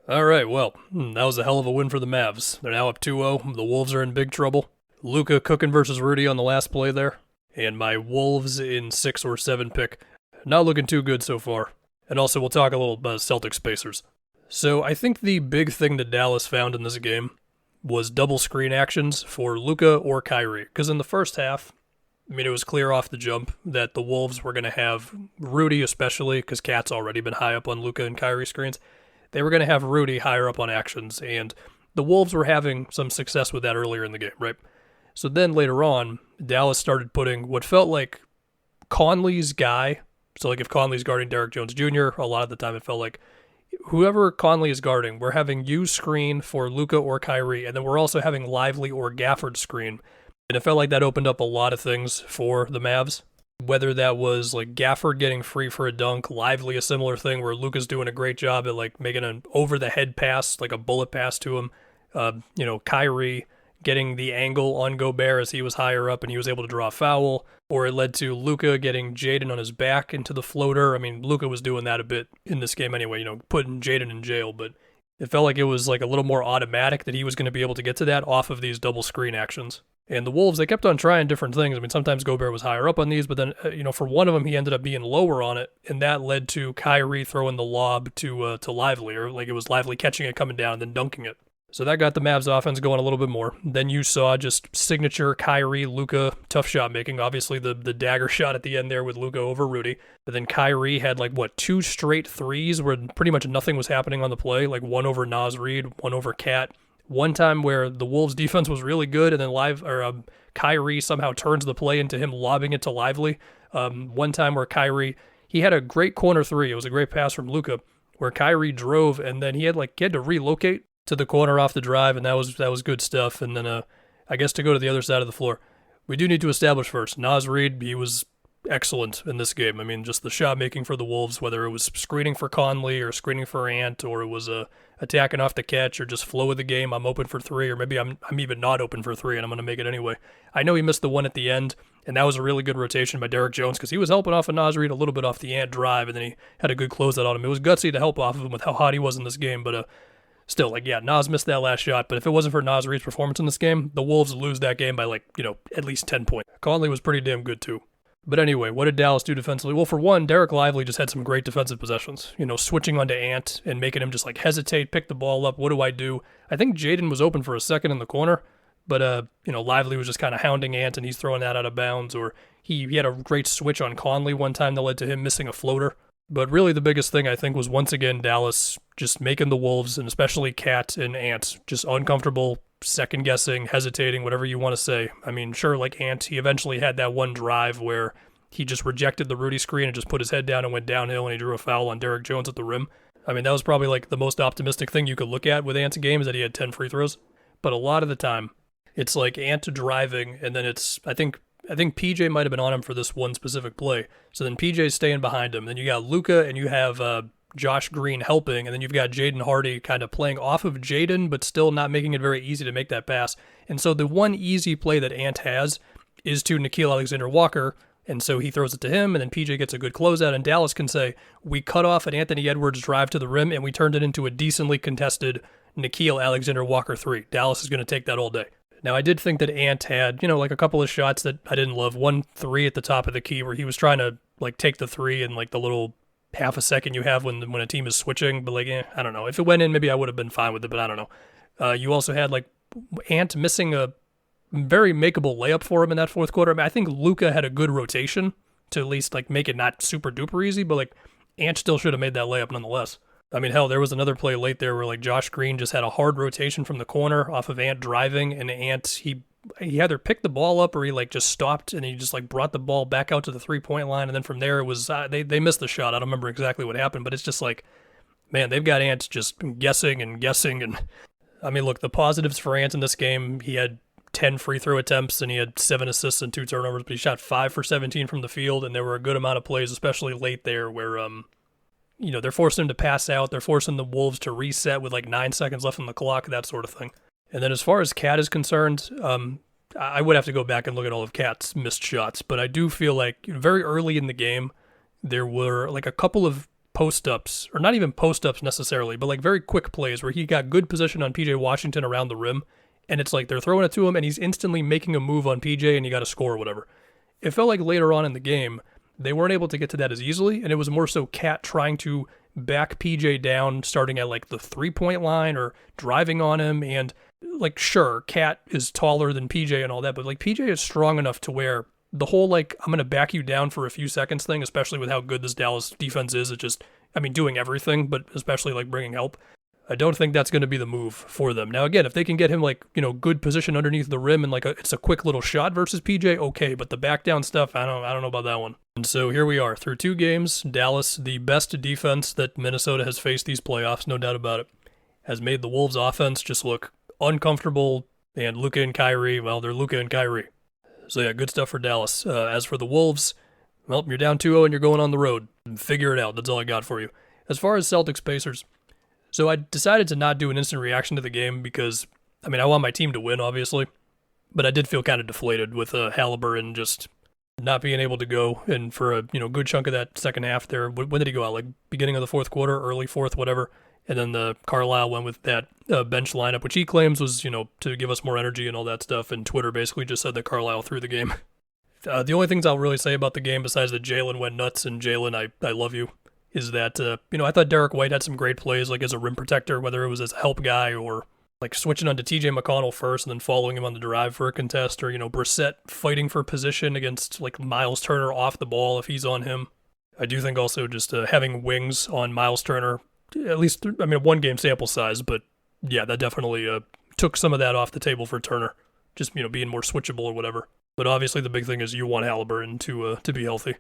All right, well, that was a hell of a win for the Mavs. They're now up 2-0. The Wolves are in big trouble. Luka cooking versus Rudy on the last play there. And my Wolves in 6 or 7 pick. Not looking too good so far. And also, we'll talk a little about Celtics Pacers. So I think the big thing that Dallas found in this game was double screen actions for Luka or Kyrie. Because in the first half, it was clear off the jump that the Wolves were going to have Rudy, especially, because Cat's already been high up on Luka and Kyrie screens. They were going to have Rudy higher up on actions, and the Wolves were having some success with that earlier in the game, right? So then later on, Dallas started putting what felt like Conley's guy. So like if Conley's guarding Derek Jones Jr., a lot of the time it felt like whoever Conley is guarding, we're having you screen for Luka or Kyrie, and then we're also having Lively or Gafford screen. And it felt like that opened up a lot of things for the Mavs. Whether that was like Gafford getting free for a dunk, Lively a similar thing where Luka's doing a great job at like making an over-the-head pass, like a bullet pass to him. Kyrie getting the angle on Gobert as he was higher up and he was able to draw a foul. Or it led to Luka getting Jaden on his back into the floater. I mean, Luka was doing that a bit in this game anyway, putting Jaden in jail. But it felt like it was like a little more automatic that he was going to be able to get to that off of these double screen actions. And the Wolves, they kept on trying different things. I mean, sometimes Gobert was higher up on these, but then, for one of them, he ended up being lower on it, and that led to Kyrie throwing the lob to Lively, or like it was Lively catching it, coming down, and then dunking it. So that got the Mavs offense going a little bit more. Then you saw just signature Kyrie, Luka, tough shot making. Obviously, the dagger shot at the end there with Luka over Rudy. But then Kyrie had 2 straight threes where pretty much nothing was happening on the play, like one over Naz Reid, one over Cat. One time where the Wolves' defense was really good, and then Kyrie somehow turns the play into him lobbing it to Lively. One time where Kyrie, he had a great corner three. It was a great pass from Luka, where Kyrie drove, and then he had to relocate to the corner off the drive, and that was good stuff. And then I guess to go to the other side of the floor, we do need to establish first, Naz Reid, he was excellent in this game. I mean, just the shot making for the Wolves, whether it was screening for Conley or screening for Ant, or it was attacking off the catch, or just flow of the game. I'm open for three, or maybe I'm even not open for three, and I'm going to make it anyway. I know he missed the one at the end, and that was a really good rotation by Derek Jones because he was helping off of Naz Reid a little bit off the Ant drive, and then he had a good closeout on him. It was gutsy to help off of him with how hot he was in this game, but still, Naz missed that last shot, but if it wasn't for Naz Reid's performance in this game, the Wolves lose that game by at least 10 points. Conley was pretty damn good too. But anyway, what did Dallas do defensively? Well, for one, Derek Lively just had some great defensive possessions. Switching onto Ant and making him just hesitate, pick the ball up. What do I do? I think Jaden was open for a second in the corner, but Lively was just kind of hounding Ant, and he's throwing that out of bounds. Or he had a great switch on Conley one time that led to him missing a floater. But really the biggest thing, I think, was once again Dallas just making the Wolves, and especially Cat and Ant, just uncomfortable, second-guessing, hesitating, whatever you want to say. I mean, sure, like Ant, he eventually had that one drive where he just rejected the Rudy screen and just put his head down and went downhill, and he drew a foul on Derek Jones at the rim. I mean, that was probably the most optimistic thing you could look at with Ant's game, is that he had 10 free throws. But a lot of the time, it's like Ant driving, and then I think PJ might have been on him for this one specific play. So then PJ's staying behind him. Then you got Luka, and you have Josh Green helping, and then you've got Jaden Hardy kind of playing off of Jaden, but still not making it very easy to make that pass. And so the one easy play that Ant has is to Nickeil Alexander-Walker, and so he throws it to him, and then PJ gets a good closeout, and Dallas can say, we cut off an Anthony Edwards drive to the rim, and we turned it into a decently contested Nickeil Alexander-Walker three. Dallas is going to take that all day. Now, I did think that Ant had, a couple of shots that I didn't love. 1-3 at the top of the key where he was trying to, take the three in, the little half a second you have when a team is switching. But, I don't know. If it went in, maybe I would have been fine with it, but I don't know. You also had, Ant missing a very makeable layup for him in that fourth quarter. I mean, I think Luka had a good rotation to at least, make it not super duper easy, but, Ant still should have made that layup nonetheless. I mean, hell, there was another play late there where Josh Green just had a hard rotation from the corner off of Ant driving, and Ant, he either picked the ball up or he just stopped and he just brought the ball back out to the 3-point line, and then from there it was they missed the shot. I don't remember exactly what happened, but it's just man, they've got Ant just guessing, and I mean, look, the positives for Ant in this game, he had 10 free throw attempts and he had 7 assists and 2 turnovers, but he shot 5 for 17 from the field, and there were a good amount of plays, especially late there, where they're forcing him to pass out. They're forcing the Wolves to reset with 9 seconds left on the clock, that sort of thing. And then as far as Cat is concerned, I would have to go back and look at all of Cat's missed shots, but I do feel very early in the game, there were a couple of post-ups, or not even post-ups necessarily, but like very quick plays where he got good position on PJ Washington around the rim, and it's like they're throwing it to him and he's instantly making a move on PJ and he got a score or whatever. It felt like later on in the game, they weren't able to get to that as easily, and it was more so Cat trying to back PJ down, starting at like the 3-point line or driving on him. And like, sure, Cat is taller than PJ and all that, but like PJ is strong enough to where the whole like, I'm going to back you down for a few seconds thing, especially with how good this Dallas defense is, it just, I mean, doing everything, but especially like bringing help. I don't think that's going to be the move for them. Now, again, if they can get him like, good position underneath the rim and like it's a quick little shot versus PJ, okay, but the back down stuff, I don't know about that one. And so here we are through 2 games. Dallas, the best defense that Minnesota has faced these playoffs, no doubt about it, has made the Wolves offense just look uncomfortable. And Luka and Kyrie, well, they're Luka and Kyrie. So yeah, good stuff for Dallas. As for the Wolves, well, you're down 2-0 and you're going on the road. Figure it out. That's all I got for you. As far as Celtics Pacers, so I decided to not do an instant reaction to the game because, I mean, I want my team to win, obviously, but I did feel kind of deflated with Halliburton just not being able to go, and for a good chunk of that second half there. When did he go out? Like beginning of the fourth quarter, early fourth, whatever. And then the Carlisle went with that bench lineup, which he claims was to give us more energy and all that stuff. And Twitter basically just said that Carlisle threw the game. The only things I'll really say about the game, besides that Jalen went nuts, and Jalen, I love you, is that, I thought Derek White had some great plays, like as a rim protector, whether it was as a help guy or like switching onto TJ McConnell first and then following him on the drive for a contest, or, Brissett fighting for position against like Miles Turner off the ball if he's on him. I do think also just having wings on Miles Turner, at least, I mean, a 1-game sample size, but yeah, that definitely took some of that off the table for Turner, just, being more switchable or whatever. But obviously the big thing is you want Halliburton to be healthy.